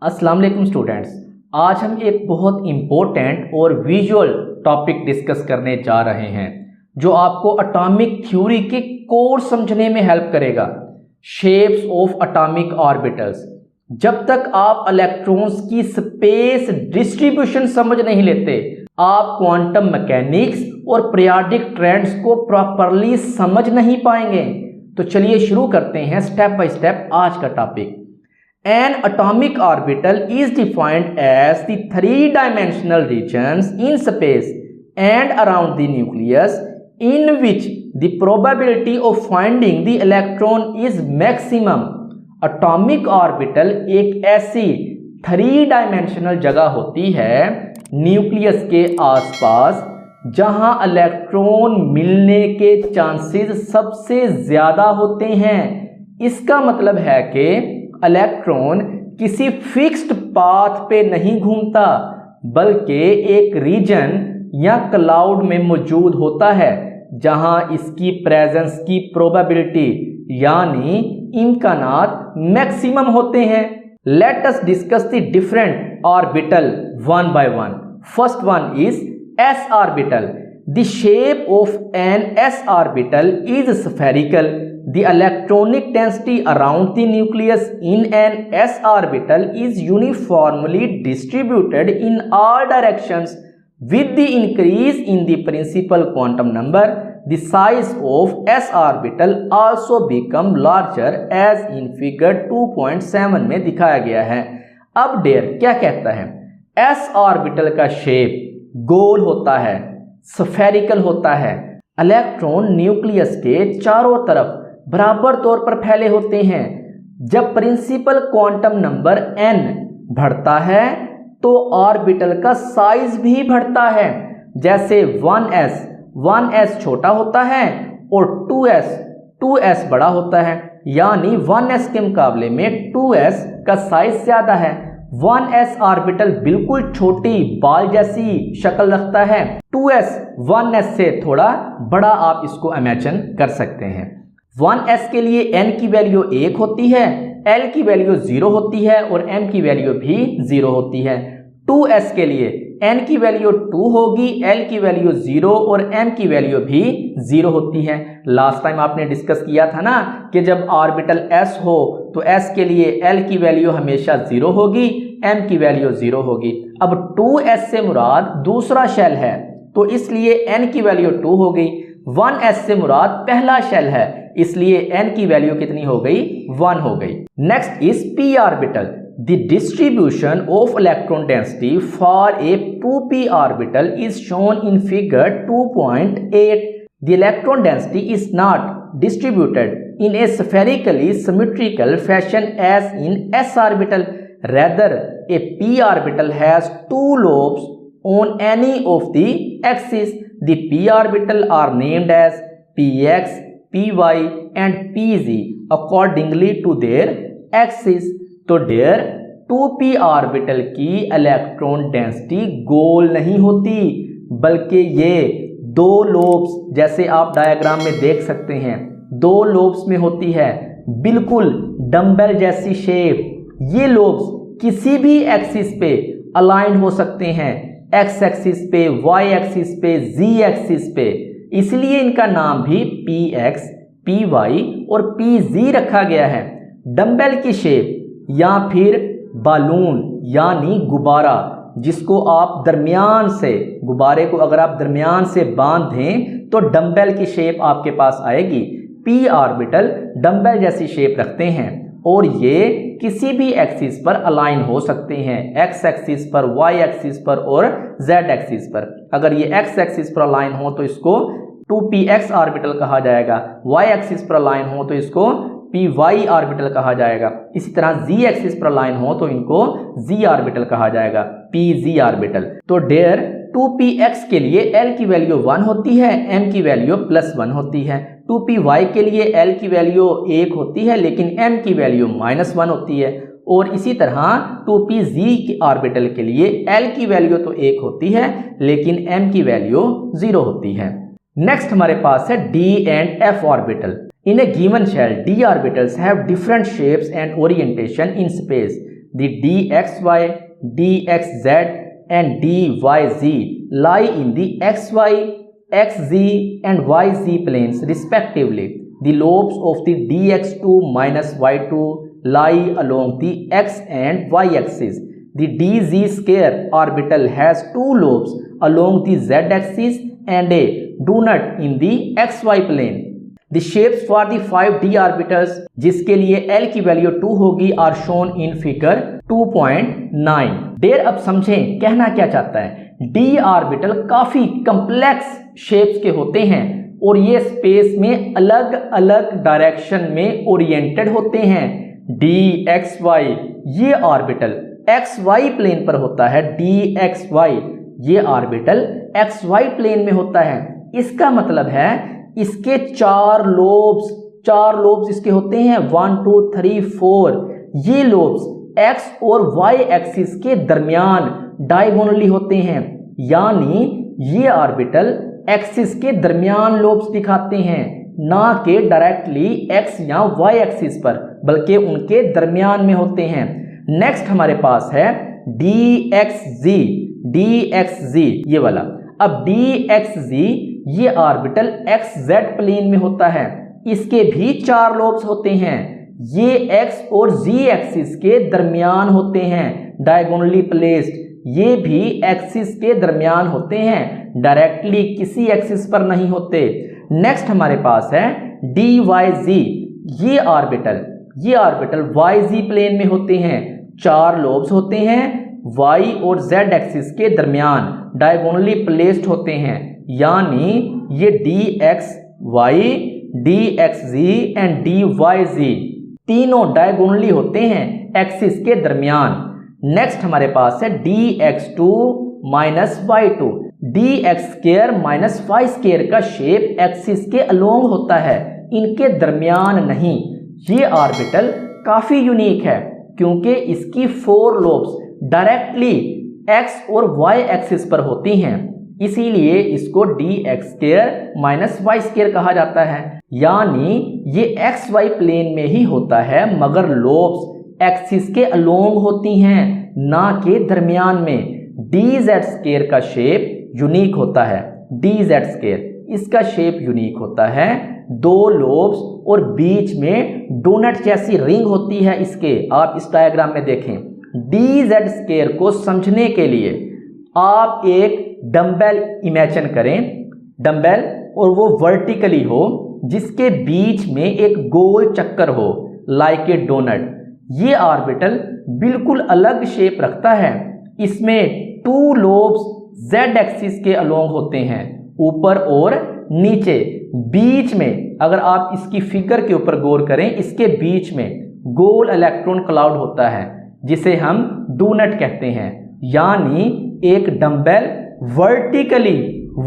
अस्सलाम वालेकुम स्टूडेंट्स, आज हम एक बहुत इम्पोर्टेंट और विजुअल टॉपिक डिस्कस करने जा रहे हैं जो आपको एटॉमिक थ्योरी के कोर समझने में हेल्प करेगा। Shapes of atomic orbitals. जब तक आप इलेक्ट्रॉन्स की स्पेस डिस्ट्रीब्यूशन समझ नहीं लेते, आप क्वांटम मैकेनिक्स और पीरियोडिक ट्रेंड्स को प्रॉपरली समझ नहीं पाएंगे। तो चलिए शुरू करते हैं स्टेप बाय स्टेप आज का topic. An atomic orbital is defined as the three-dimensional regions in space and around the nucleus in which the probability of finding the electron is maximum. Atomic orbital एक ऐसी three dimensional जगह होती है nucleus के आसपास जहां electron मिलने के चांसेस सबसे ज़्यादा होते हैं। इसका मतलब है कि इलेक्ट्रॉन किसी फिक्स्ड पाथ पे नहीं घूमता, बल्कि एक रीजन या क्लाउड में मौजूद होता है जहां इसकी प्रेजेंस की प्रोबेबिलिटी यानी इम्कानात मैक्सिमम होते हैं। Let us discuss the different orbital one by one. First one is S orbital. The shape of an S orbital is spherical. The electronic density around the nucleus in an s orbital is uniformly distributed in all directions. With the increase in the principal quantum number, the size of s orbital also become larger as in figure 2.7 में दिखाया गया है। अब dare क्या कहता है? s orbital का shape गोल होता है, स्फेरिकल होता है। इलेक्ट्रॉन न्यूक्लियस के चारों तरफ बराबर तौर पर फैले होते हैं। जब प्रिंसिपल क्वांटम नंबर n बढ़ता है तो ऑर्बिटल का साइज भी बढ़ता है। जैसे 1s छोटा होता है और 2s बड़ा होता है, यानी 1s के मुकाबले में 2s का साइज ज्यादा है। 1s ऑर्बिटल बिल्कुल छोटी बाल जैसी शक्ल रखता है। 2s 1s से थोड़ा बड़ा आप इसको इमेजिन कर सकते हैं। 1s के लिए n की वैल्यू 1 होती है, l की वैल्यू 0 होती है और m की वैल्यू भी 0 होती है। 2s के लिए n की वैल्यू 2 होगी, l की वैल्यू 0 और m की वैल्यू भी 0 होती है। लास्ट टाइम आपने डिस्कस किया था ना कि जब ऑर्बिटल s हो तो s के लिए l की वैल्यू हमेशा 0 होगी, m की वैल्यू 0 होगी। अब 2s से मुराद दूसरा शेल है तो इसलिए n की वैल्यू 2 हो गई। 1s से मुराद पहला शेल है इसलिए n की वैल्यू कितनी हो गई? 1 हो गई। Next is p orbital. The distribution of electron density for a 2p orbital is shown in figure 2.8. The electron density is not distributed in a spherically symmetrical fashion as in s orbital. Rather a p orbital has 2 lobes on any of the axes. The p orbital are named as px, py and pz accordingly to their axis. तो dare 2p orbital की electron density गोल नहीं होती, बल्कि ये 2 lobes जैसे आप diagram में देख सकते हैं 2 लोब्स में होती है, बिल्कुल डंबल जैसी शेप। ये लोब्स किसी भी एक्सिस पे अलाइन हो सकते हैं, एक्स एक्सिस पे, वाई एक्सिस पे, जी एक्सिस पे, इसलिए इनका नाम भी px, py और pz रखा गया है। डंबल की शेप या फिर बालून यानी गुब्बारा, जिसको आप दरमियान से, गुब्बारे को अगर आप दरमियान से बांध दें तो डंबल की शेप आपके पास आएगी। p ऑर्बिटल डंबल जैसी शेप रखते हैं और ये किसी भी एक्सिस पर अलाइन हो सकते हैं, एक्स एक्सिस पर, वाई एक्सिस पर और जेड एक्सिस पर। अगर ये एक्स एक्सिस पर अलाइन हो तो इसको 2px ऑर्बिटल कहा जाएगा, वाई एक्सिस पर अलाइन हो तो इसको py ऑर्बिटल कहा जाएगा, इसी तरह z एक्सिस पर अलाइन हो तो इनको z ऑर्बिटल कहा जाएगा, pz ऑर्बिटल। तो डेयर 2px के लिए l की वैल्यू 1 होती है, m की वैल्यू +1 होती है। 2py के लिए l की वैल्यू 1 होती है लेकिन m की वैल्यू -1 होती है। और इसी तरह 2pz की ऑर्बिटल के लिए l की वैल्यू तो 1 होती है लेकिन m की वैल्यू 0 होती है। नेक्स्ट हमारे पास है d and f orbital. In a given shell, d orbitals have different shapes and orientation in space. The dxy, dxz and dyz lie in the xy, xz and yz planes respectively. The lobes of the dx2 minus y2 lie along the x and y axis. The dz square orbital has two lobes along the z axis and a donut in the xy plane. The shapes for the 5d orbitals जिसके लिए L की value 2 होगी are shown in figure 2.9. देर अब समझें कहना क्या चाहता है। d ऑर्बिटल काफी कम्प्लेक्स शेप्स के होते हैं और ये स्पेस में अलग अलग डायरेक्शन में ओरिएंटेड होते हैं। dxy ये ऑर्बिटल xy प्लेन पर होता है, dxy ये ऑर्बिटल xy प्लेन में होता है। इसका मतलब है इसके चार लोब्स इसके होते हैं 1 2 3 4। ये लोब्स x और y एक्सिस के दरमियान डायगोनली होते हैं, यानी ये ऑर्बिटल एक्सिस के दरमियान लोब्स दिखाते हैं, ना कि डायरेक्टली x या y एक्सिस पर, बल्कि उनके दरमियान में होते हैं। नेक्स्ट हमारे पास है dxz ये वाला। अब dxz ये ऑर्बिटल xz प्लेन में होता है, इसके भी चार लोब्स होते हैं। ये x और z एक्सिस के दरमियान होते हैं, डायगोनली प्लेस्ड। ये भी एक्सिस के दरमियान होते हैं, डायरेक्टली किसी एक्सिस पर नहीं होते। नेक्स्ट हमारे पास है dyz ये ऑर्बिटल yz प्लेन में होते हैं, चार लोब्स होते हैं, y और z एक्सिस के दरमियान डायगोनली प्लेस्ड होते हैं, यानी ये dxy, dxz एंड dyz तीनों डायगोनली होते हैं एक्सिस के दरमियान। नेक्स्ट हमारे पास है dx2 minus y2। dx square minus y square का शेप एक्सिस के अलोंग होता है, इनके दरमियान नहीं। ये ऑर्बिटल काफी यूनिक है क्योंकि इसकी 4 लोब्स डायरेक्टली x और y एक्सिस पर होती हैं, इसीलिए इसको dx square minus y square कहा जाता है। यानी ये xy प्लेन में ही होता है, मगर लोब्स एक्सिस के अलोंग होती हैं, ना कि दरमियान में। dz स्क्वायर का शेप यूनिक होता है, dz स्क्वायर इसका शेप यूनिक होता है, 2 लोब्स और बीच में डोनट जैसी रिंग होती है इसके। आप इस डायग्राम में देखें। dz स्क्वायर को समझने के लिए आप एक डंबल इमेजिन करें, डंबल, और वो वर्टिकली हो, जिसके बीच में एक गोल चक्कर हो लाइक ए डोनट। ये ऑर्बिटल बिल्कुल अलग शेप रखता है, इसमें 2 लोब्स z एक्सिस के अलोंग होते हैं, ऊपर और नीचे। बीच में अगर आप इसकी फिगर के ऊपर गौर करें, इसके बीच में गोल इलेक्ट्रॉन क्लाउड होता है जिसे हम डोनट कहते हैं। यानी एक डंबल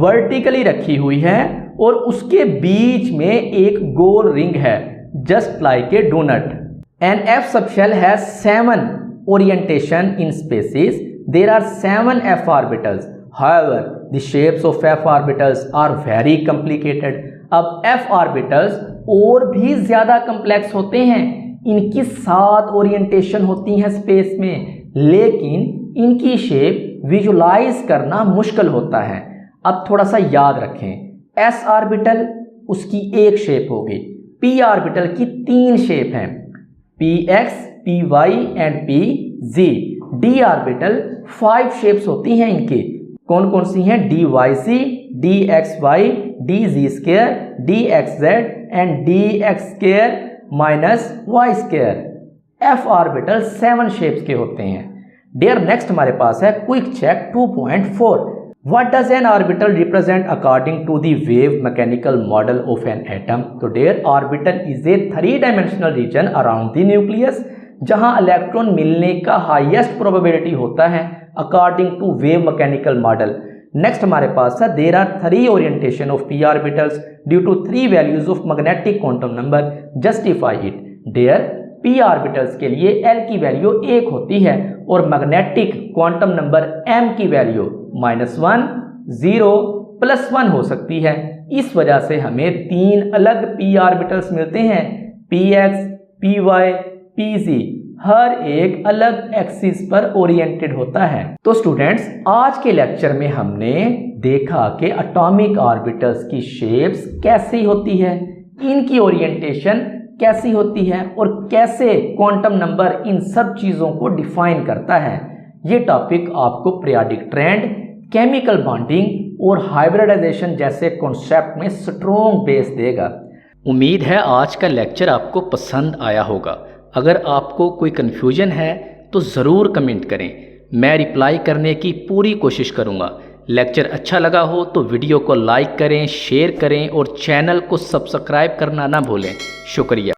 वर्टिकली रखी हुई है और उसके बीच में एक गोल रिंग है, just like a doughnut. An F subshell has 7 orientation in spaces. There are 7 f orbitals. However, the shapes of f orbitals are very complicated. अब f orbitals और भी ज्यादा कम्प्लेक्स होते हैं, इनकी 7 ओरिएंटेशन होती हैं स्पेस में, लेकिन इनकी शेप विजुलाइज करना मुश्किल होता है। अब थोड़ा सा याद रखें, s ऑर्बिटल उसकी एक शेप होगी, p ऑर्बिटल की 3 शेप हैं, px, py and pz। d orbital 5 shapes होती हैं इनकी, कौन कौन सी हैं? dyc, dxy, dz square, dxz and dx square minus y square. f orbital 7 shapes के होते हैं। डियर नेक्स्ट हमारे पास है quick check 2.4। What does an orbital represent according to the wave mechanical model of an atom? तो dear orbital is a 3-dimensional region around the nucleus जहां electron मिलने का हाईएस्ट प्रोबेबिलिटी होता है according to wave mechanical model. Next हमारे पास है there are 3 orientation of p orbitals due to 3 values of magnetic quantum number, justify it. There p orbitals के लिए l की वैल्यू 1 होती है और मैग्नेटिक क्वांटम नंबर m की वैल्यू -1, 0, +1 हो सकती है। इस वजह से हमें 3 अलग p ऑर्बिटल्स मिलते हैं, px, py, pz। हर एक अलग एक्सिस पर ओरिएंटेड होता है। तो स्टूडेंट्स, आज के लेक्चर में हमने देखा कि एटॉमिक ऑर्बिटल्स की शेप्स कैसी होती है, इनकी ओरिएंटेशन कैसी होती है और कैसे क्वांटम नंबर इन सब चीज़ों को डिफाइन करता है। ये टॉपिक आपको पीरियोडिक ट्रेंड, केमिकल बॉन्डिंग और हाइब्रिडाइजेशन जैसे कॉन्सेप्ट में स्ट्रॉन्ग बेस देगा। उम्मीद है आज का लेक्चर आपको पसंद आया होगा। अगर आपको कोई कन्फ्यूजन है तो ज़रूर कमेंट करें, मैं रिप्लाई करने की पूरी कोशिश करूँगा। लेक्चर अच्छा लगा हो तो वीडियो को लाइक करें, शेयर करें और चैनल को सब्सक्राइब करना ना भूलें। शुक्रिया।